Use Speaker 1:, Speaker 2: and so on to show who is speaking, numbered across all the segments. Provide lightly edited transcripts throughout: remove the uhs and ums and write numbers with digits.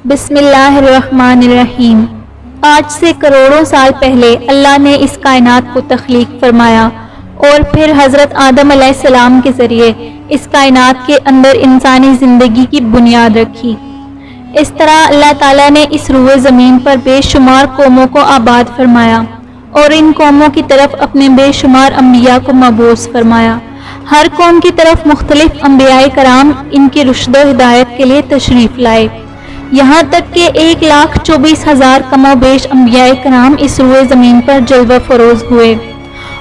Speaker 1: بسم اللہ الرحمن الرحیم۔ آج سے کروڑوں سال پہلے اللہ نے اس کائنات کو تخلیق فرمایا اور پھر حضرت آدم علیہ السلام کے ذریعے اس کائنات کے اندر انسانی زندگی کی بنیاد رکھی۔ اس طرح اللہ تعالیٰ نے اس روئے زمین پر بے شمار قوموں کو آباد فرمایا اور ان قوموں کی طرف اپنے بے شمار انبیاء کو مبعوث فرمایا۔ ہر قوم کی طرف مختلف انبیاء کرام ان کی رشد و ہدایت کے لیے تشریف لائے، یہاں تک کہ 1,24,000 کم و بیش انبیاء کرام اس روئے زمین پر جلوہ فروز ہوئے،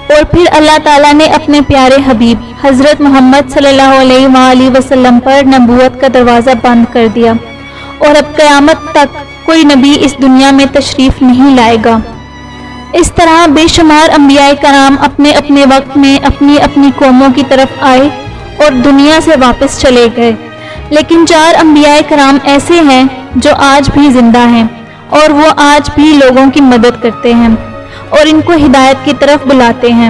Speaker 1: اور پھر اللہ تعالیٰ نے اپنے پیارے حبیب حضرت محمد صلی اللہ علیہ وآلہ وسلم پر نبوت کا دروازہ بند کر دیا، اور اب قیامت تک کوئی نبی اس دنیا میں تشریف نہیں لائے گا۔ اس طرح بے شمار انبیاء کرام اپنے اپنے وقت میں اپنی اپنی قوموں کی طرف آئے اور دنیا سے واپس چلے گئے، لیکن 4 انبیاء کرام ایسے ہیں جو آج بھی زندہ ہیں اور وہ آج بھی لوگوں کی مدد کرتے ہیں اور ان کو ہدایت کی طرف بلاتے ہیں۔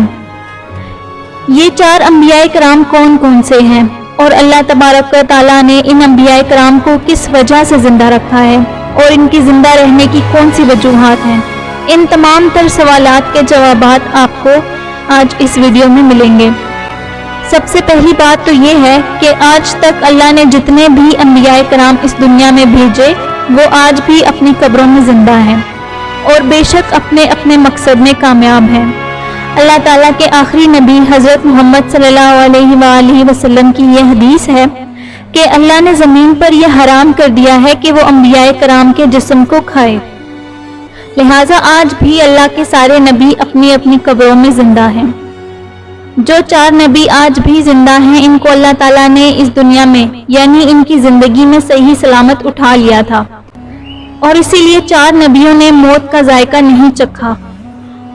Speaker 1: یہ 4 انبیاء کرام کون کون سے ہیں اور اللہ تبارک و تعالیٰ نے ان انبیاء کرام کو کس وجہ سے زندہ رکھا ہے اور ان کی زندہ رہنے کی کون سی وجوہات ہیں، ان تمام تر سوالات کے جوابات آپ کو آج اس ویڈیو میں ملیں گے۔ سب سے پہلی بات تو یہ ہے کہ آج تک اللہ نے جتنے بھی انبیاء کرام اس دنیا میں بھیجے وہ آج بھی اپنی قبروں میں زندہ ہیں اور بے شک اپنے اپنے مقصد میں کامیاب ہیں۔ اللہ تعالیٰ کے آخری نبی حضرت محمد صلی اللہ علیہ وآلہ وسلم کی یہ حدیث ہے کہ اللہ نے زمین پر یہ حرام کر دیا ہے کہ وہ انبیاء کرام کے جسم کو کھائے، لہٰذا آج بھی اللہ کے سارے نبی اپنی اپنی قبروں میں زندہ ہیں۔ جو 4 نبی آج بھی زندہ ہیں ان کو اللہ تعالیٰ نے اس دنیا میں یعنی ان کی زندگی میں صحیح سلامت اٹھا لیا تھا، اور اسی لیے 4 نبیوں نے موت کا ذائقہ نہیں چکھا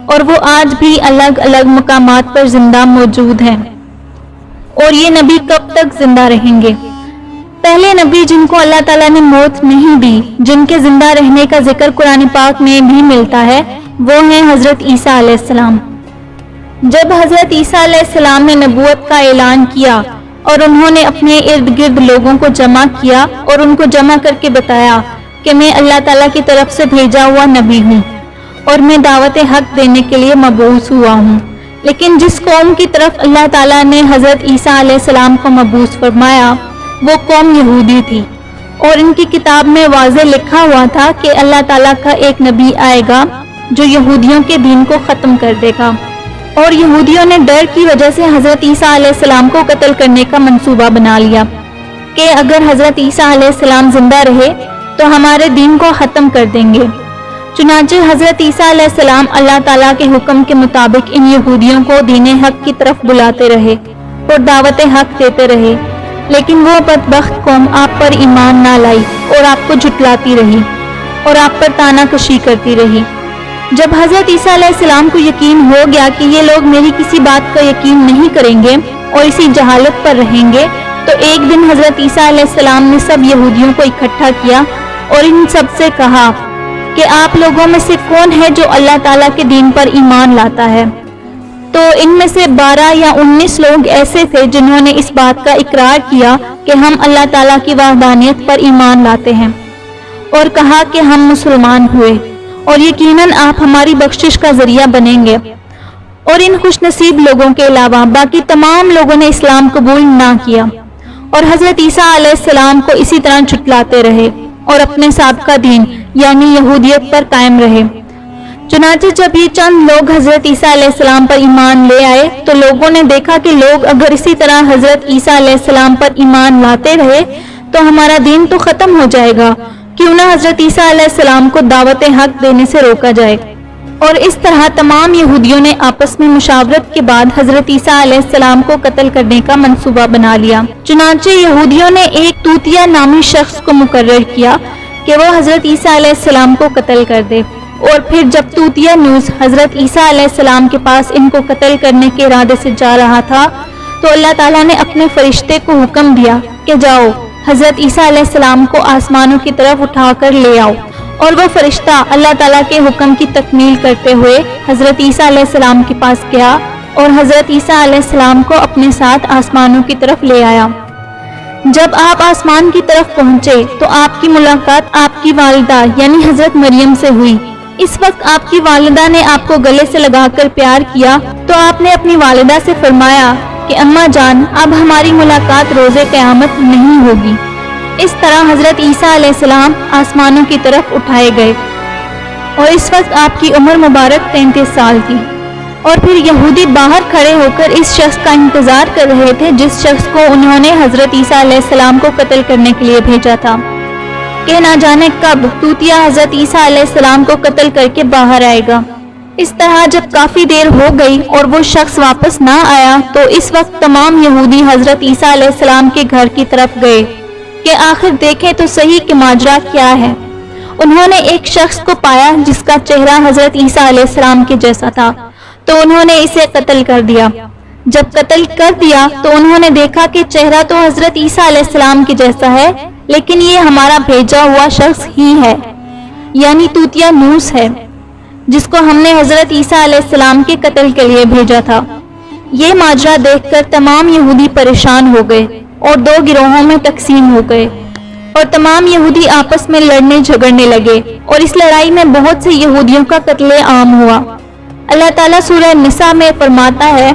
Speaker 1: اور وہ آج بھی الگ الگ مقامات پر زندہ موجود ہیں۔ اور یہ نبی کب تک زندہ رہیں گے؟ پہلے نبی جن کو اللہ تعالیٰ نے موت نہیں دی، جن کے زندہ رہنے کا ذکر قرآن پاک میں بھی ملتا ہے، وہ ہیں حضرت عیسیٰ علیہ السلام۔ جب حضرت عیسیٰ علیہ السلام نے نبوت کا اعلان کیا اور انہوں نے اپنے ارد گرد لوگوں کو جمع کیا اور ان کو جمع کر کے بتایا کہ میں اللہ تعالیٰ کی طرف سے بھیجا ہوا نبی ہوں اور میں دعوت حق دینے کے لیے مبعوث ہوا ہوں، لیکن جس قوم کی طرف اللہ تعالیٰ نے حضرت عیسیٰ علیہ السلام کو مبعوث فرمایا وہ قوم یہودی تھی، اور ان کی کتاب میں واضح لکھا ہوا تھا کہ اللہ تعالیٰ کا ایک نبی آئے گا جو یہودیوں کے دین کو ختم کر دے گا، اور یہودیوں نے ڈر کی وجہ سے حضرت عیسیٰ علیہ السلام کو قتل کرنے کا منصوبہ بنا لیا کہ اگر حضرت عیسیٰ علیہ السلام زندہ رہے تو ہمارے دین کو ختم کر دیں گے۔ چنانچہ حضرت عیسیٰ علیہ السلام اللہ تعالیٰ کے حکم کے مطابق ان یہودیوں کو دین حق کی طرف بلاتے رہے اور دعوت حق دیتے رہے، لیکن وہ بدبخت قوم آپ پر ایمان نہ لائی اور آپ کو جھٹلاتی رہی اور آپ پر طعنہ کشی کرتی رہی۔ جب حضرت عیسیٰ علیہ السلام کو یقین ہو گیا کہ یہ لوگ میری کسی بات کا یقین نہیں کریں گے اور اسی جہالت پر رہیں گے، تو ایک دن حضرت عیسیٰ علیہ السلام نے سب یہودیوں کو اکٹھا کیا اور ان سب سے کہا کہ آپ لوگوں میں سے کون ہے جو اللہ تعالیٰ کے دین پر ایمان لاتا ہے؟ تو ان میں سے 12 یا 19 لوگ ایسے تھے جنہوں نے اس بات کا اقرار کیا کہ ہم اللہ تعالیٰ کی وحدانیت پر ایمان لاتے ہیں، اور کہا کہ ہم مسلمان ہوئے اور یقیناً آپ ہماری بخشش کا ذریعہ بنیں گے۔ اور ان خوش نصیب لوگوں کے علاوہ باقی تمام لوگوں نے اسلام قبول نہ کیا اور حضرت عیسیٰ علیہ السلام کو اسی طرح جھٹلاتے رہے اور اپنے سابقہ دین یعنی یہودیت پر قائم رہے۔ چنانچہ جب یہ چند لوگ حضرت عیسیٰ علیہ السلام پر ایمان لے آئے تو لوگوں نے دیکھا کہ لوگ اگر اسی طرح حضرت عیسیٰ علیہ السلام پر ایمان لاتے رہے تو ہمارا دین تو ختم ہو جائے گا، کیوں نہ حضرت عیسیٰ علیہ السلام کو دعوت حق دینے سے روکا جائے۔ اور اس طرح تمام یہودیوں نے آپس میں مشاورت کے بعد حضرت عیسیٰ علیہ السلام کو قتل کرنے کا منصوبہ بنا لیا۔ چنانچہ یہودیوں نے ایک توتیا نامی شخص کو مقرر کیا کہ وہ حضرت عیسیٰ علیہ السلام کو قتل کر دے، اور پھر جب توتیا نیوز حضرت عیسیٰ علیہ السلام کے پاس ان کو قتل کرنے کے ارادے سے جا رہا تھا تو اللہ تعالیٰ نے اپنے فرشتے کو حکم دیا کہ جاؤ حضرت عیسیٰ علیہ السلام کو آسمانوں کی طرف اٹھا کر لے آؤ، اور وہ فرشتہ اللہ تعالیٰ کے حکم کی تکمیل کرتے ہوئے حضرت عیسیٰ علیہ السلام کے پاس گیا اور حضرت عیسیٰ علیہ السلام کو اپنے ساتھ آسمانوں کی طرف لے آیا۔ جب آپ آسمان کی طرف پہنچے تو آپ کی ملاقات آپ کی والدہ یعنی حضرت مریم سے ہوئی۔ اس وقت آپ کی والدہ نے آپ کو گلے سے لگا کر پیار کیا تو آپ نے اپنی والدہ سے فرمایا کہ اماں جان اب ہماری ملاقات روز قیامت نہیں ہوگی۔ اس طرح حضرت عیسیٰ علیہ السلام آسمانوں کی طرف اٹھائے گئے اور اس وقت آپ کی عمر مبارک 33 سال تھی۔ اور پھر یہودی باہر کھڑے ہو کر اس شخص کا انتظار کر رہے تھے جس شخص کو انہوں نے حضرت عیسیٰ علیہ السلام کو قتل کرنے کے لیے بھیجا تھا کہ نہ جانے کب توتیا حضرت عیسیٰ علیہ السلام کو قتل کر کے باہر آئے گا۔ اس طرح جب کافی دیر ہو گئی اور وہ شخص واپس نہ آیا تو اس وقت تمام یہودی حضرت عیسیٰ علیہ السلام کے گھر کی طرف گئے کہ آخر دیکھیں تو صحیح کہ ماجرا کیا ہے۔ انہوں نے ایک شخص کو پایا جس کا چہرہ حضرت عیسیٰ علیہ السلام کے جیسا تھا تو انہوں نے اسے قتل کر دیا۔ جب قتل کر دیا تو انہوں نے دیکھا کہ چہرہ تو حضرت عیسیٰ علیہ السلام کے جیسا ہے لیکن یہ ہمارا بھیجا ہوا شخص ہی ہے، یعنی توتیا نوس ہے جس کو ہم نے حضرت عیسیٰ علیہ السلام کے قتل کے لیے بھیجا تھا۔ یہ ماجرا دیکھ کر تمام یہودی پریشان ہو گئے اور 2 گروہوں میں تقسیم ہو گئے اور تمام یہودی آپس میں لڑنے جھگڑنے لگے اور اس لڑائی میں بہت سے یہودیوں کا قتل عام ہوا۔ اللہ تعالیٰ سورہ نساء میں فرماتا ہے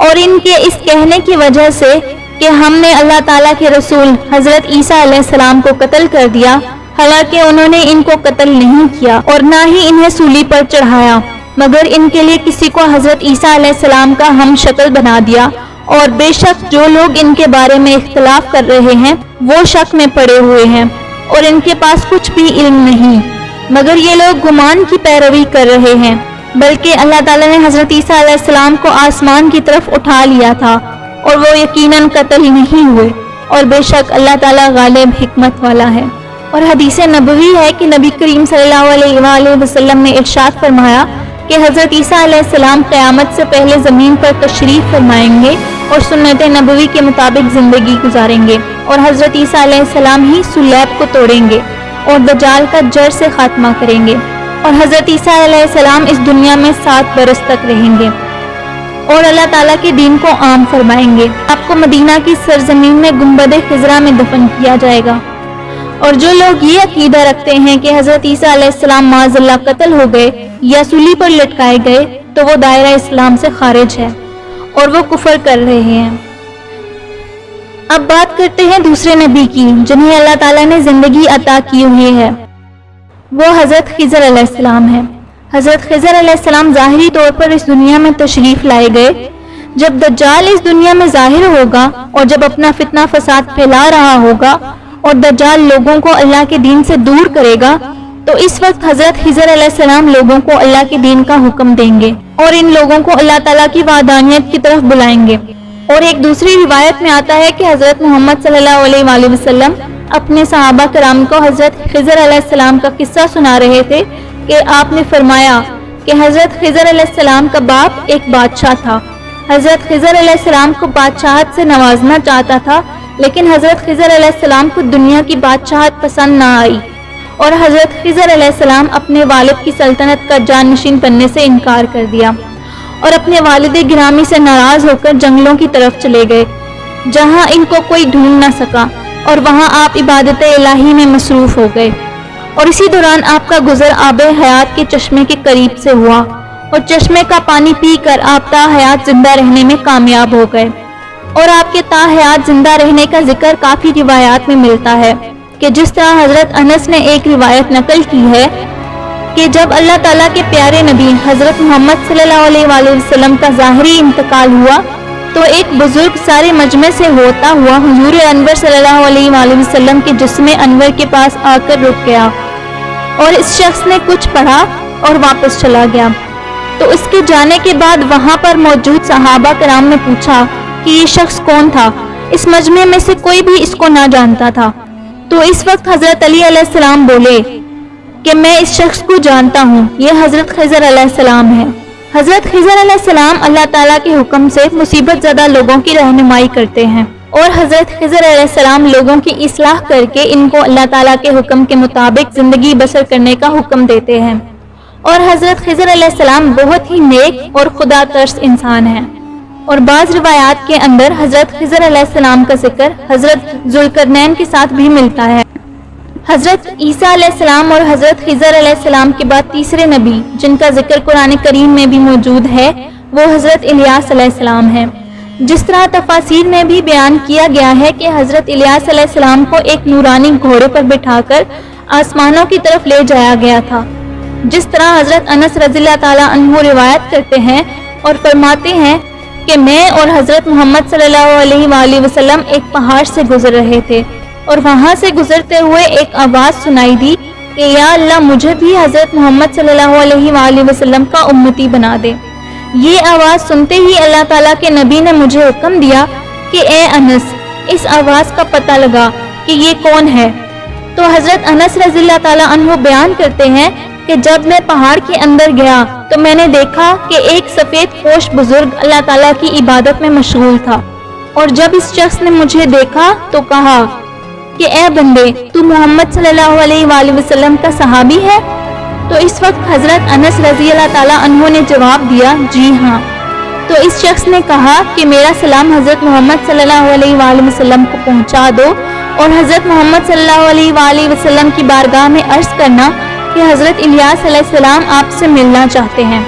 Speaker 1: اور ان کے اس کہنے کی وجہ سے کہ ہم نے اللہ تعالیٰ کے رسول حضرت عیسیٰ علیہ السلام کو قتل کر دیا، حالانکہ انہوں نے ان کو قتل نہیں کیا اور نہ ہی انہیں سولی پر چڑھایا، مگر ان کے لیے کسی کو حضرت عیسیٰ علیہ السلام کا ہم شکل بنا دیا، اور بے شک جو لوگ ان کے بارے میں اختلاف کر رہے ہیں وہ شک میں پڑے ہوئے ہیں اور ان کے پاس کچھ بھی علم نہیں، مگر یہ لوگ گمان کی پیروی کر رہے ہیں، بلکہ اللہ تعالیٰ نے حضرت عیسیٰ علیہ السلام کو آسمان کی طرف اٹھا لیا تھا اور وہ یقیناً قتل نہیں ہوئے، اور بے شک اللہ تعالیٰ غالب حکمت والا ہے۔ اور حدیث نبوی ہے کہ نبی کریم صلی اللہ علیہ وآلہ وسلم نے ارشاد فرمایا کہ حضرت عیسیٰ علیہ السلام قیامت سے پہلے زمین پر تشریف فرمائیں گے اور سنت نبوی کے مطابق زندگی گزاریں گے، اور حضرت عیسیٰ علیہ السلام ہی صلیب کو توڑیں گے اور دجال کا جڑ سے خاتمہ کریں گے، اور حضرت عیسیٰ علیہ السلام اس دنیا میں 7 برس تک رہیں گے اور اللہ تعالیٰ کے دین کو عام فرمائیں گے۔ آپ کو مدینہ کی سرزمین میں گنبد خضرا میں دفن کیا جائے گا۔ اور جو لوگ یہ عقیدہ رکھتے ہیں کہ حضرت عیسیٰ علیہ السلام معاذ اللہ قتل ہو گئے یا سولی پر لٹکائے گئے تو وہ دائرہ اسلام سے خارج ہے اور وہ کفر کر رہے ہیں۔ اب بات کرتے ہیں دوسرے نبی کی جنہیں اللہ تعالیٰ نے زندگی عطا کی ہوئی ہے، وہ حضرت خضر علیہ السلام ہے۔ حضرت خضر علیہ السلام ظاہری طور پر اس دنیا میں تشریف لائے گئے۔ جب دجال اس دنیا میں ظاہر ہوگا اور جب اپنا فتنہ فساد پھیلا رہا ہوگا اور دجال لوگوں کو اللہ کے دین سے دور کرے گا تو اس وقت حضرت خضر علیہ السلام لوگوں کو اللہ کے دین کا حکم دیں گے اور ان لوگوں کو اللہ تعالیٰ کی وحدانیت کی طرف بلائیں گے۔ اور ایک دوسری روایت میں آتا ہے کہ حضرت محمد صلی اللہ علیہ وآلہ وسلم اپنے صحابہ کرام کو حضرت خضر علیہ السلام کا قصہ سنا رہے تھے کہ آپ نے فرمایا کہ حضرت خضر علیہ السلام کا باپ ایک بادشاہ تھا۔ حضرت خضر علیہ السلام کو بادشاہت سے نوازنا چاہتا تھا، لیکن حضرت خضر علیہ السلام کو دنیا کی بادشاہت پسند نہ آئی اور حضرت خضر علیہ السلام اپنے والد کی سلطنت کا جانشین بننے سے انکار کر دیا اور اپنے والد گرامی سے ناراض ہو کر جنگلوں کی طرف چلے گئے جہاں ان کو کوئی ڈھونڈ نہ سکا، اور وہاں آپ عبادت الہی میں مصروف ہو گئے، اور اسی دوران آپ کا گزر آب حیات کے چشمے کے قریب سے ہوا اور چشمے کا پانی پی کر آپ تا حیات زندہ رہنے میں کامیاب ہو گئے۔ اور آپ کے تا حیات زندہ رہنے کا ذکر کافی روایات میں ملتا ہے کہ جس طرح حضرت انس نے ایک روایت نقل کی ہے کہ جب اللہ تعالیٰ کے پیارے نبی حضرت محمد صلی اللہ علیہ وآلہ وسلم کا ظاہری انتقال ہوا تو ایک بزرگ سارے مجمع سے ہوتا ہوا حضور انور صلی اللہ علیہ وآلہ وسلم کے جسم انور کے پاس آ کر رک گیا، اور اس شخص نے کچھ پڑھا اور واپس چلا گیا۔ تو اس کے جانے کے بعد وہاں پر موجود صحابہ کرام نے پوچھا کہ یہ شخص کون تھا؟ اس مجمع میں سے کوئی بھی اس کو نہ جانتا تھا۔ تو اس وقت حضرت علی علیہ السلام بولے کہ میں اس شخص کو جانتا ہوں، یہ حضرت خضر علیہ السلام ہے۔ حضرت خضر علیہ السلام اللہ تعالیٰ کے حکم سے مصیبت زدہ لوگوں کی رہنمائی کرتے ہیں، اور حضرت خضر علیہ السلام لوگوں کی اصلاح کر کے ان کو اللہ تعالیٰ کے حکم کے مطابق زندگی بسر کرنے کا حکم دیتے ہیں۔ اور حضرت خضر علیہ السلام بہت ہی نیک اور خدا ترس انسان ہیں، اور بعض روایات کے اندر حضرت خضر علیہ السلام کا ذکر حضرت ذوالقرنین کے ساتھ بھی ملتا ہے۔ حضرت عیسیٰ علیہ السلام اور حضرت خضر علیہ السلام کے بعد تیسرے نبی جن کا ذکر قرآن کریم میں بھی موجود ہے وہ حضرت الیاس علیہ السلام ہے۔ جس طرح تفاسیر میں بھی بیان کیا گیا ہے کہ حضرت الیاس علیہ السلام کو ایک نورانی گھوڑے پر بٹھا کر آسمانوں کی طرف لے جایا گیا تھا، جس طرح حضرت انس رضی اللہ تعالیٰ عنہ روایت کرتے ہیں اور فرماتے ہیں کہ میں اور حضرت محمد صلی اللہ علیہ وآلہ وسلم ایک پہاڑ سے گزر رہے تھے اور وہاں سے گزرتے ہوئے ایک آواز سنائی دی کہ یا اللہ مجھے بھی حضرت محمد صلی اللہ علیہ وآلہ وسلم کا امتی بنا دے۔ یہ آواز سنتے ہی اللہ تعالیٰ کے نبی نے مجھے حکم دیا کہ اے انس اس آواز کا پتہ لگا کہ یہ کون ہے۔ تو حضرت انس رضی اللہ تعالیٰ عنہ بیان کرتے ہیں کہ جب میں پہاڑ کے اندر گیا تو میں نے دیکھا کہ ایک سفید پوش بزرگ اللہ تعالیٰ کی عبادت میں مشغول تھا، اور جب اس شخص نے مجھے دیکھا تو کہا کہ اے بندے تو محمد صلی اللہ علیہ وآلہ وسلم کا صحابی ہے؟ تو اس وقت حضرت انس رضی اللہ تعالیٰ عنہ نے جواب دیا جی ہاں۔ تو اس شخص نے کہا کہ میرا سلام حضرت محمد صلی اللہ علیہ وآلہ وسلم کو پہنچا دو، اور حضرت محمد صلی اللہ علیہ وآلہ وسلم کی بارگاہ میں عرض کرنا کہ حضرت الیاس علیہ السلام آپ سے ملنا چاہتے ہیں۔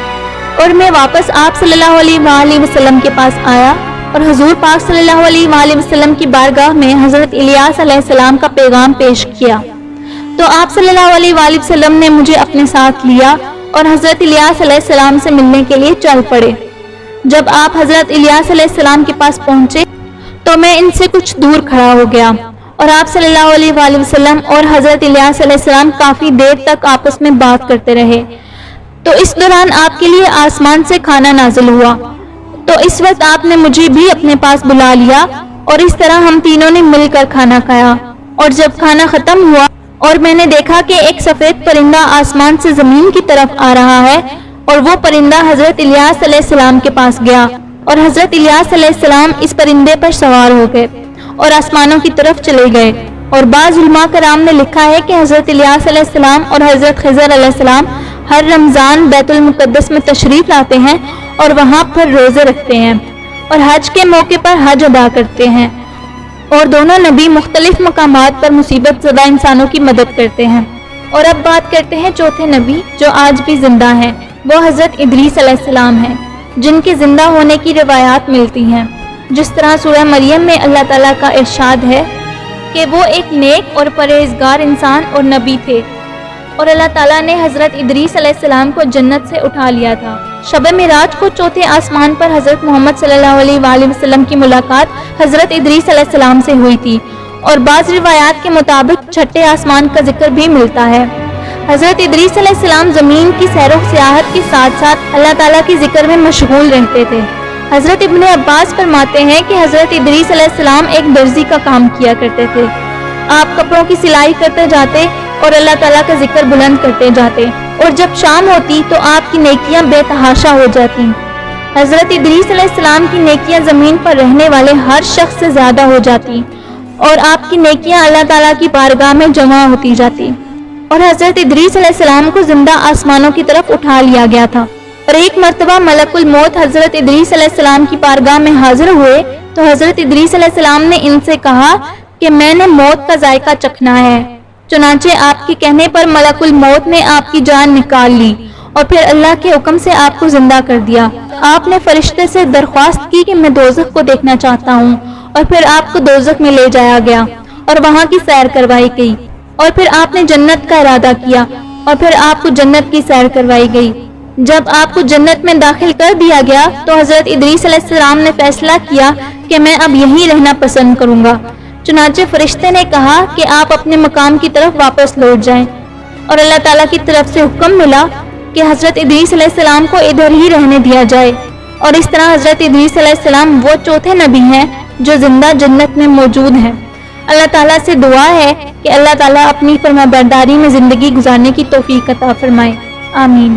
Speaker 1: اور میں واپس آپ صلی اللہ علیہ وآلہ وسلم کے پاس آیا اور حضور پاک صلی اللہ علیہ وآلہ وسلم کی بارگاہ میں حضرت الیاس علیہ السلام کا پیغام پیش کیا، تو آپ صلی اللہ علیہ وآلہ وسلم نے مجھے اپنے ساتھ لیا اور حضرت الیاس علیہ السلام سے ملنے کے لیے چل پڑے۔ جب آپ حضرت الیاس علیہ السلام کے پاس پہنچے تو میں ان سے کچھ دور کھڑا ہو گیا، اور آپ صلی اللہ علیہ وآلہ وسلم اور حضرت الیاس علیہ السلام کافی دیر تک آپس میں بات کرتے رہے۔ تو اس دوران آپ کے لیے آسمان سے کھانا نازل ہوا، تو اس وقت آپ نے مجھے بھی اپنے پاس بلا لیا، اور اس طرح ہم تینوں نے مل کر کھانا کھایا۔ اور جب کھانا ختم ہوا اور میں نے دیکھا کہ ایک سفید پرندہ آسمان سے زمین کی طرف آ رہا ہے، اور وہ پرندہ حضرت الیاس علیہ السلام کے پاس گیا، اور حضرت الیاس علیہ السلام اس پرندے پر سوار ہو گئے اور آسمانوں کی طرف چلے گئے۔ اور بعض علماء کرام نے لکھا ہے کہ حضرت الیاس علیہ السلام اور حضرت خضر علیہ السلام ہر رمضان بیت المقدس میں تشریف لاتے ہیں اور وہاں پر روزے رکھتے ہیں اور حج کے موقع پر حج ادا کرتے ہیں، اور دونوں نبی مختلف مقامات پر مصیبت زدہ انسانوں کی مدد کرتے ہیں۔ اور اب بات کرتے ہیں چوتھے نبی جو آج بھی زندہ ہیں، وہ حضرت ادریس علیہ السلام ہیں، جن کے زندہ ہونے کی روایات ملتی ہیں۔ جس طرح سورہ مریم میں اللہ تعالیٰ کا ارشاد ہے کہ وہ ایک نیک اور پرہیزگار انسان اور نبی تھے، اور اللہ تعالیٰ نے حضرت ادریس علیہ السلام کو جنت سے اٹھا لیا تھا۔ شب معراج کو چوتھے آسمان پر حضرت محمد صلی اللہ علیہ وآلہ وسلم کی ملاقات حضرت ادریس علیہ السلام سے ہوئی تھی، اور بعض روایات کے مطابق چھٹے آسمان کا ذکر بھی ملتا ہے۔ حضرت ادریس علیہ السلام زمین کی سیر و سیاحت کے ساتھ ساتھ اللہ تعالیٰ کی ذکر میں مشغول رہتے تھے۔ حضرت ابن عباس فرماتے ہیں کہ حضرت ادریس علیہ السلام ایک درزی کا کام کیا کرتے تھے۔ آپ کپڑوں کی سلائی کرتے جاتے اور اللہ تعالیٰ کا ذکر بلند کرتے جاتے، اور جب شام ہوتی تو آپ کی نیکیاں بے تحاشا ہو جاتی۔ حضرت ادریس علیہ السلام کی نیکیاں زمین پر رہنے والے ہر شخص سے زیادہ ہو جاتی، اور آپ کی نیکیاں اللہ تعالیٰ کی بارگاہ میں جمع ہوتی جاتی، اور حضرت ادریس علیہ السلام کو زندہ آسمانوں کی طرف اٹھا لیا گیا تھا۔ اور ایک مرتبہ ملک الموت حضرت ادریس علیہ السلام کی بارگاہ میں حاضر ہوئے تو حضرت ادریس علیہ السلام نے ان سے کہا کہ میں نے موت کا ذائقہ چکھنا ہے۔ چنانچہ آپ کے کہنے پر ملک الموت نے آپ کی جان نکال لی، اور پھر اللہ کے حکم سے آپ کو زندہ کر دیا۔ آپ نے فرشتے سے درخواست کی کہ میں دوزخ کو دیکھنا چاہتا ہوں، اور پھر آپ کو دوزخ میں لے جایا گیا اور وہاں کی سیر کروائی گئی، اور پھر آپ نے جنت کا ارادہ کیا، اور پھر آپ کو جنت کی سیر کروائی گئی۔ جب آپ کو جنت میں داخل کر دیا گیا تو حضرت ادریس علیہ السلام نے فیصلہ کیا کہ میں اب یہیں رہنا پسند کروں گا۔ چنانچہ فرشتے نے کہا کہ آپ اپنے مقام کی طرف واپس لوٹ جائیں، اور اللہ تعالیٰ کی طرف سے حکم ملا کہ حضرت ادریس علیہ السلام کو ادھر ہی رہنے دیا جائے۔ اور اس طرح حضرت ادریس علیہ السلام وہ چوتھے نبی ہیں جو زندہ جنت میں موجود ہیں۔ اللہ تعالیٰ سے دعا ہے کہ اللہ تعالیٰ اپنی فرمانبرداری میں زندگی گزارنے کی توفیق عطا فرمائے، آمین۔